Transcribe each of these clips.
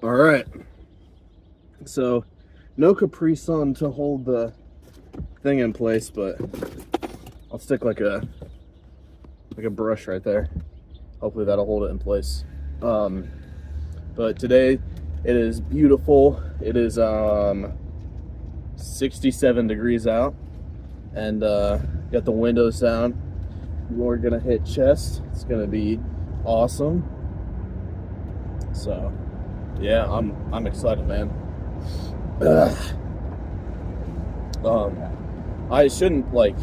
All right. So, no Capri Sun to hold the thing in place, but I'll stick like a brush right there. Hopefully that'll hold it in place. But today it is beautiful. It is 67 degrees out, and got the windows down. We're gonna hit chest. It's gonna be awesome. So, yeah, I'm excited, man. I shouldn't, like,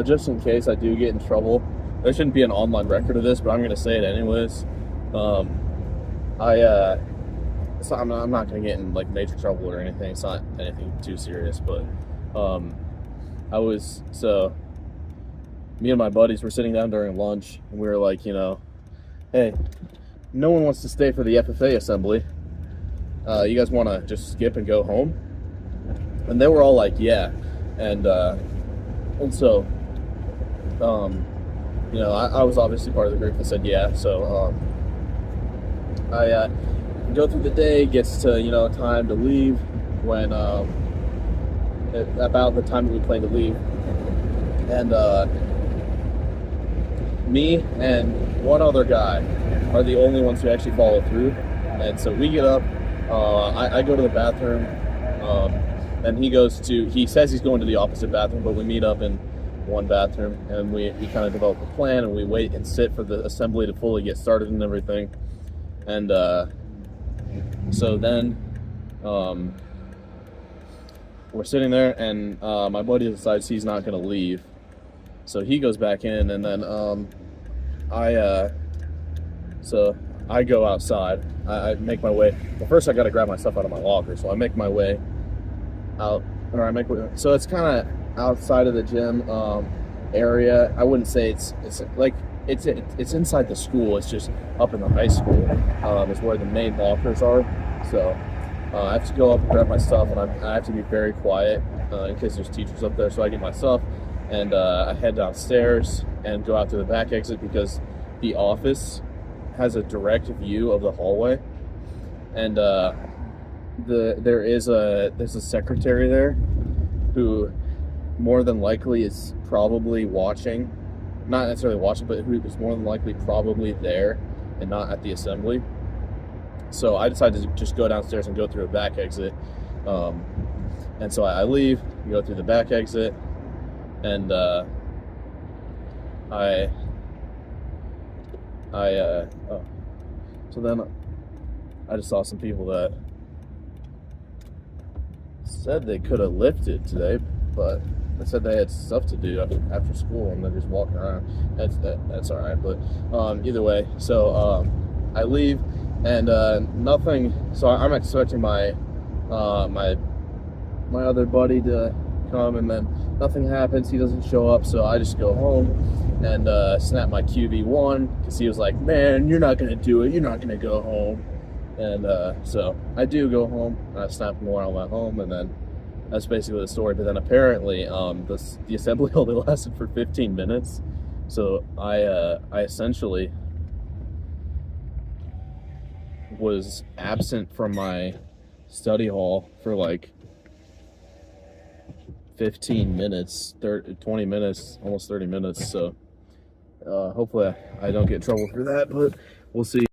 just in case I do get in trouble, there shouldn't be an online record of this, but I'm gonna say it anyways. So I'm not gonna get in like major trouble or anything. It's not anything too serious, but me and my buddies were sitting down during lunch, and we were like, hey, no one wants to stay for the FFA assembly. You guys want to just skip and go home? And they were all like, yeah. And so, I was obviously part of the group that said yeah. So I go through the day, gets to, time to leave when about the time that we plan to leave. And me and one other guy are the only ones who actually follow through. And so we get up, I go to the bathroom, and he says he's going to the opposite bathroom, but we meet up in one bathroom, and we kind of develop a plan, and we wait and sit for the assembly to fully get started and everything. And so then we're sitting there, and my buddy decides he's not going to leave. So he goes back in, and then I go outside. I make my way. Well, first I got to grab my stuff out of my locker, so I make my way out. So it's kind of outside of the gym area. I wouldn't say it's inside the school. It's just up in the high school is where the main lockers are. So I have to go up and grab my stuff, and I have to be very quiet in case there's teachers up there. So I get my stuff, and I head downstairs and go out to the back exit because the office has a direct view of the hallway, and there's a secretary there who more than likely is probably watching, not necessarily watching, but who is more than likely probably there and not at the assembly. So I decided to just go downstairs and go through a back exit. And so I leave, go through the back exit, and so then I just saw some people that said they could have lifted today, but they said they had stuff to do after school, and they're just walking around. That's all right, but either way, so I leave, and nothing. So I'm expecting my other buddy to come, and then nothing happens. He doesn't show up, so I just go home and snap my QB1 because he was like, "Man, you're not gonna do it. You're not gonna go home." And so I do go home, and I snap him while I'm at home, and then that's basically the story. But then apparently the assembly only lasted for 15 minutes. So I essentially was absent from my study hall for like 15 minutes, 20 minutes, almost 30 minutes. So hopefully I don't get in trouble for that, but we'll see.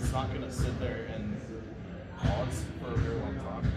It's not gonna sit there and pause for a very long time.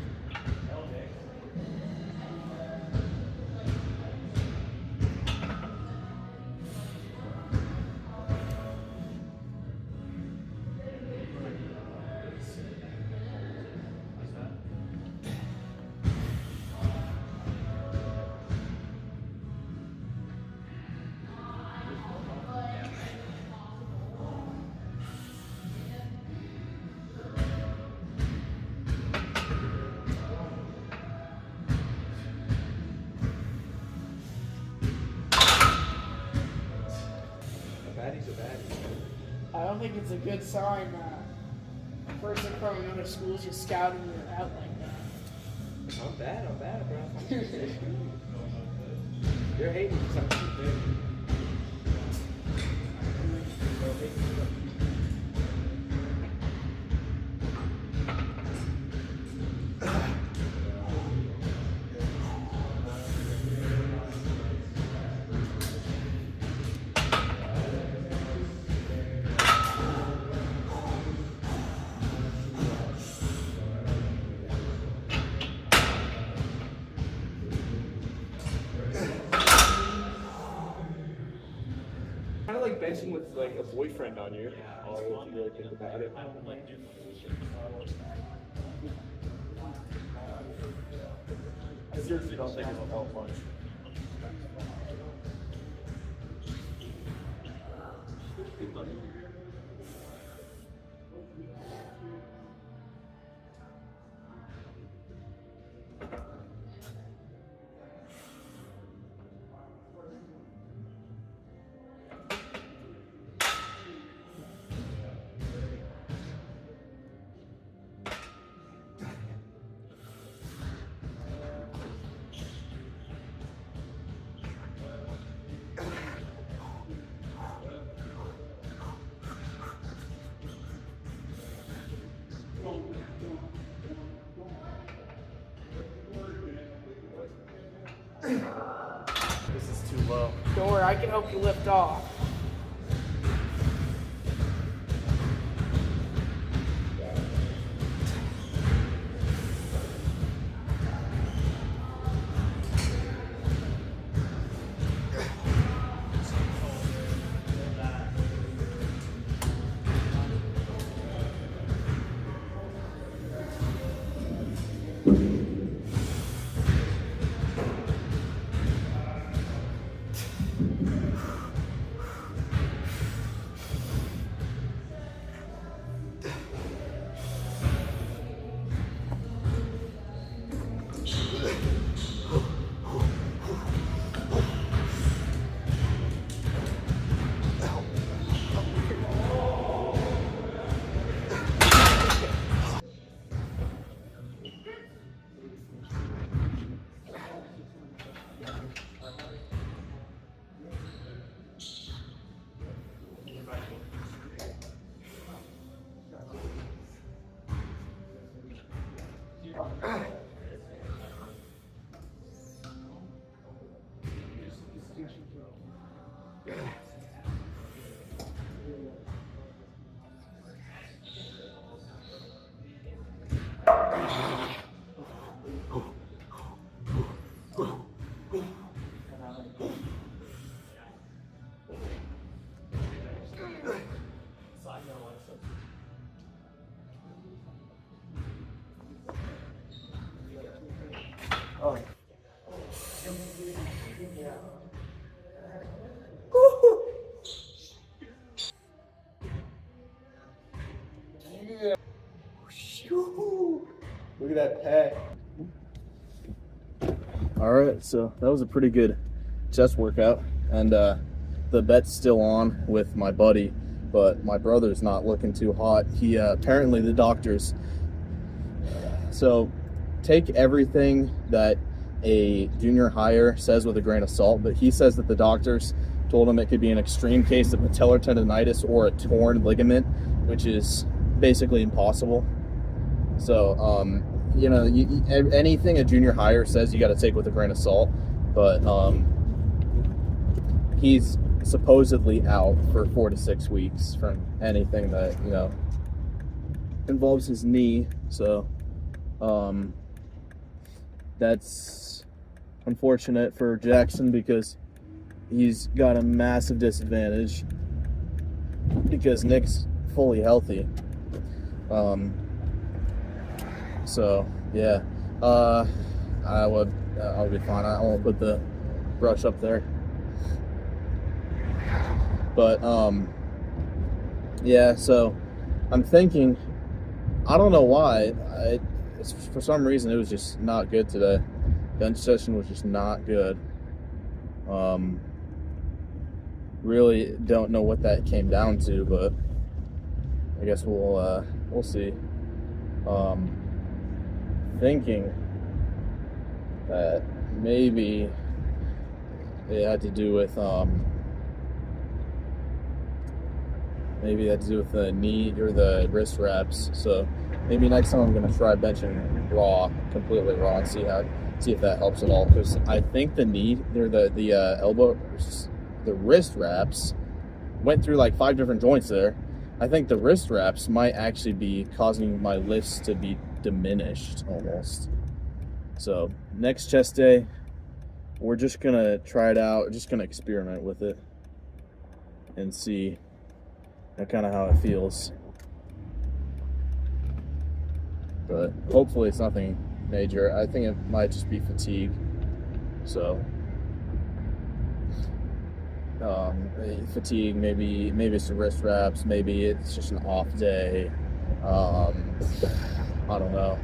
don't think it's a good sign that a person from another school is just scouting you out like that. I'm bad, bro. You're hating something big. Kind of like benching with like a boyfriend on you. Oh, if you really think about it. I seriously don't think it'll help much. This is too low. Don't worry, I can help you lift off. Oh. Yeah. Look at that pack. All right, so that was a pretty good chest workout, and the bet's still on with my buddy, but my brother's not looking too hot. He apparently the doctors. So take everything that a junior hire says with a grain of salt, but he says that the doctors told him it could be an extreme case of patellar tendonitis or a torn ligament, which is basically impossible. So, you know, anything a junior hire says you got to take with a grain of salt, but he's supposedly out for 4 to 6 weeks from anything that, you know, involves his knee. So that's unfortunate for Jackson because he's got a massive disadvantage because Nick's fully healthy. So yeah, I'll be fine. I won't put the brush up there. But yeah, so I'm thinking, I don't know why, for some reason it was just not good today. Bench session was just not good. Really don't know what that came down to, but I guess we'll see. Thinking that maybe it had to do with maybe it had to do with the knee or the wrist reps. So maybe next time I'm gonna try benching raw, completely raw, and see if that helps at all. Because I think the knee or the elbow, the wrist wraps went through like 5 different joints there. I think the wrist wraps might actually be causing my lifts to be diminished almost. So next chest day, we're just gonna try it out, just gonna experiment with it and see kind of how it feels. But hopefully it's nothing major. I think it might just be fatigue. So fatigue, maybe it's the wrist wraps, maybe it's just an off day. I don't know.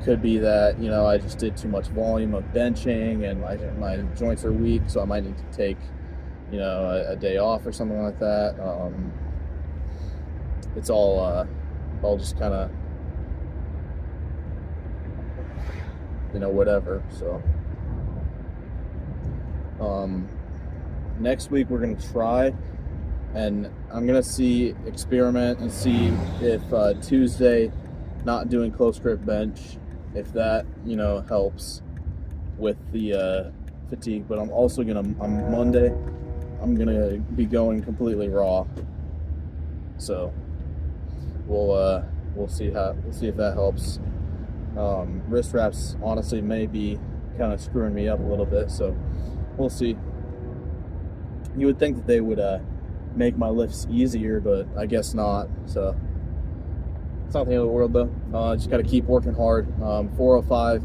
Could be that, I just did too much volume of benching and my joints are weak, so I might need to take, a day off or something like that. It's all just kind of, whatever. So next week we're gonna try, and I'm gonna experiment and see if Tuesday not doing close grip bench, if that helps with the fatigue. But I'm also on Monday I'm gonna be going completely raw, so we'll see if that helps. Wrist wraps honestly may be kind of screwing me up a little bit, so we'll see. You would think that they would make my lifts easier, but I guess not. So it's not the end of the world, though. Just got to keep working hard. 405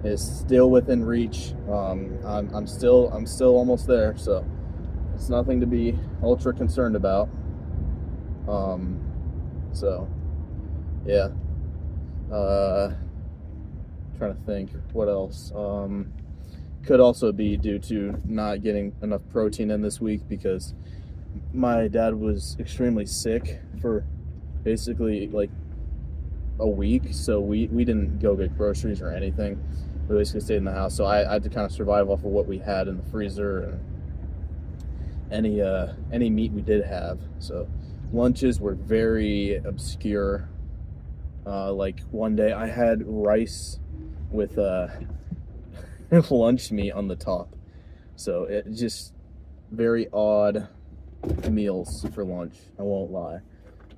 is still within reach. I'm still almost there, so it's nothing to be ultra concerned about. So yeah. Trying to think what else. Could also be due to not getting enough protein in this week, because my dad was extremely sick for basically like a week, so we didn't go get groceries or anything. We basically stayed in the house, so I had to kind of survive off of what we had in the freezer and any meat we did have. So lunches were very obscure. Like one day I had rice with lunch meat on the top, so it just very odd meals for lunch, I won't lie.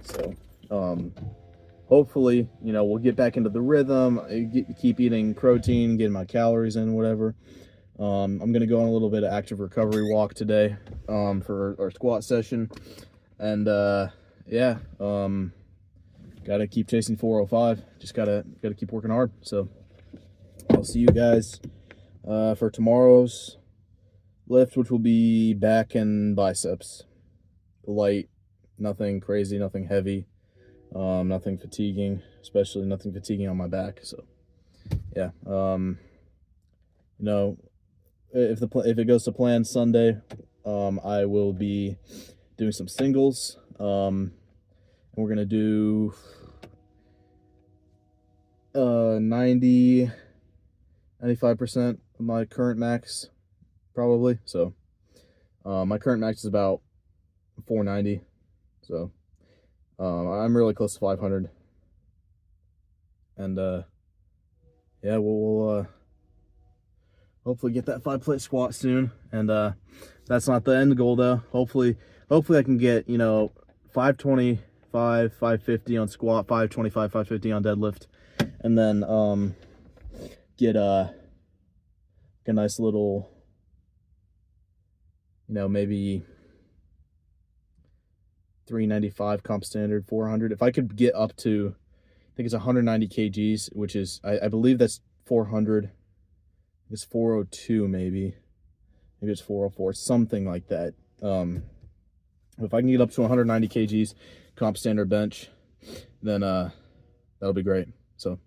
So hopefully we'll get back into the rhythm, keep eating protein, getting my calories in, whatever. I'm gonna go on a little bit of active recovery walk today for our squat session, and yeah, gotta keep chasing 405. Just gotta keep working hard. So I'll see you guys for tomorrow's lift, which will be back and biceps. Light, nothing crazy, nothing heavy, nothing fatiguing, especially nothing fatiguing on my back. So yeah, if it goes to plan Sunday, I will be doing some singles. And we're gonna do 95% of my current max, probably. So my current max is about 490, so I'm really close to 500, and yeah, we'll hopefully get that 5-plate squat soon. And that's not the end goal, though. Hopefully I can get 525, 550 on squat, 525, 550 on deadlift, and then get a nice little, maybe 395 comp standard, 400. If I could get up to, I think it's 190 kgs, which is, I believe that's 400. It's 402 maybe it's 404, something like that. If I can get up to 190 kgs comp standard bench, then that'll be great. So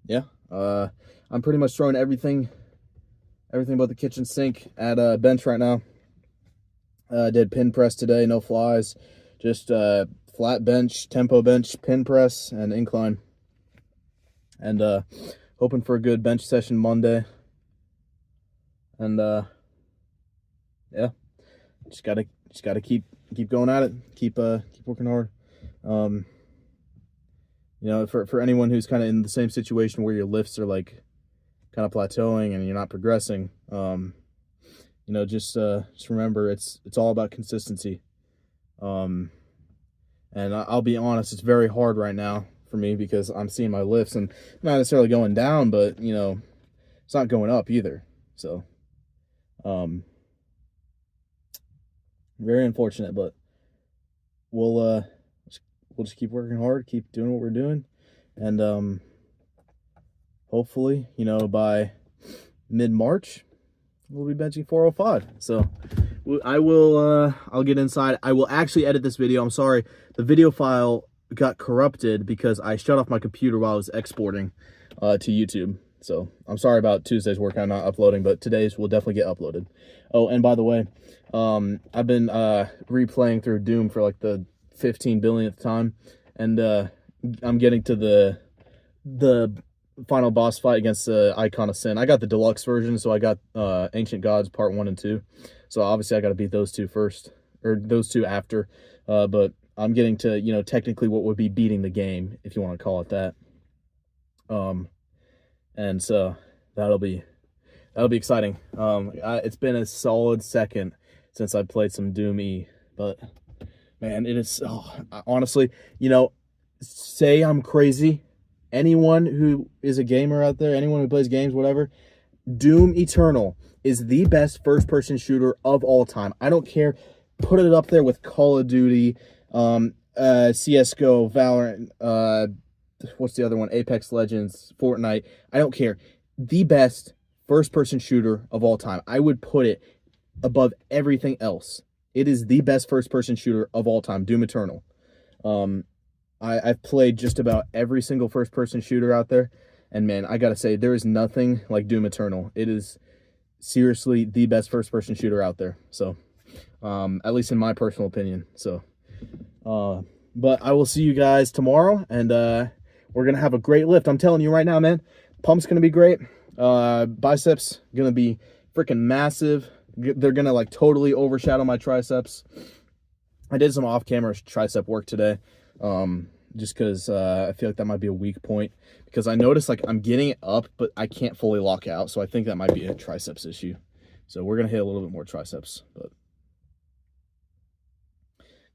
yeah, I'm pretty much throwing everything but the kitchen sink at bench right now. Did pin press today, no flies, just flat bench, tempo bench, pin press, and incline. And hoping for a good bench session Monday. And yeah, just gotta keep going at it. Keep working hard. You know, for anyone who's kind of in the same situation where your lifts are like kind of plateauing and you're not progressing, you know, just remember it's all about consistency. And I'll be honest, it's very hard right now for me because I'm seeing my lifts and not necessarily going down, but you know, it's not going up either. So, very unfortunate, but we'll just keep working hard, keep doing what we're doing, and hopefully, you know, by mid-March, we'll be benching 405. So I'll get inside. I will actually edit this video. I'm sorry, the video file got corrupted because I shut off my computer while I was exporting to YouTube. So I'm sorry about Tuesday's workout not uploading, but today's will definitely get uploaded. Oh, and by the way, I've been replaying through Doom for like the 15 billionth time, and I'm getting to the final boss fight against the Icon of Sin. I got the deluxe version, so I got Ancient Gods Part 1 and 2. So obviously I got to beat those two first, or those two after. But I'm getting to, you know, technically what would be beating the game, if you want to call it that. And so that'll be exciting. It's been a solid second since I played some Doom E, but man, it is honestly, you know, say I'm crazy. Anyone who is a gamer out there, anyone who plays games, whatever, Doom Eternal is the best first-person shooter of all time. I don't care. Put it up there with Call of Duty, CSGO, Valorant, what's the other one? Apex Legends, Fortnite. I don't care. The best first-person shooter of all time. I would put it above everything else. It is the best first-person shooter of all time, Doom Eternal. I've played just about every single first-person shooter out there, and man, I gotta say, there is nothing like Doom Eternal. It is seriously the best first-person shooter out there. So, at least in my personal opinion. So, but I will see you guys tomorrow, and we're gonna have a great lift. I'm telling you right now, man. Pump's gonna be great. Biceps gonna be freaking massive. They're gonna like totally overshadow my triceps. I did some off-camera tricep work today, just because I feel like that might be a weak point, because I noticed like I'm getting it up, but I can't fully lock out, so I think that might be a triceps issue. So we're gonna hit a little bit more triceps, but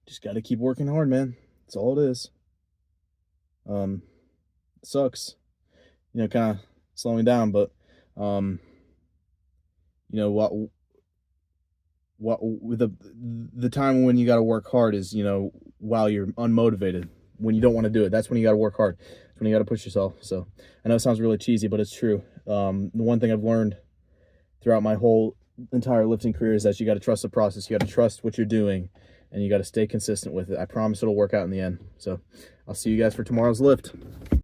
just gotta keep working hard, man. That's all it is. Sucks, you know, kind of slowing down, but you know what the time when you got to work hard is, you know, while you're unmotivated, when you don't want to do it. That's when you got to work hard. That's when you got to push yourself. So I know it sounds really cheesy, but it's true. The one thing I've learned throughout my whole entire lifting career is that you got to trust the process. You got to trust what you're doing, and you got to stay consistent with it. I promise it'll work out in the end. So I'll see you guys for tomorrow's lift.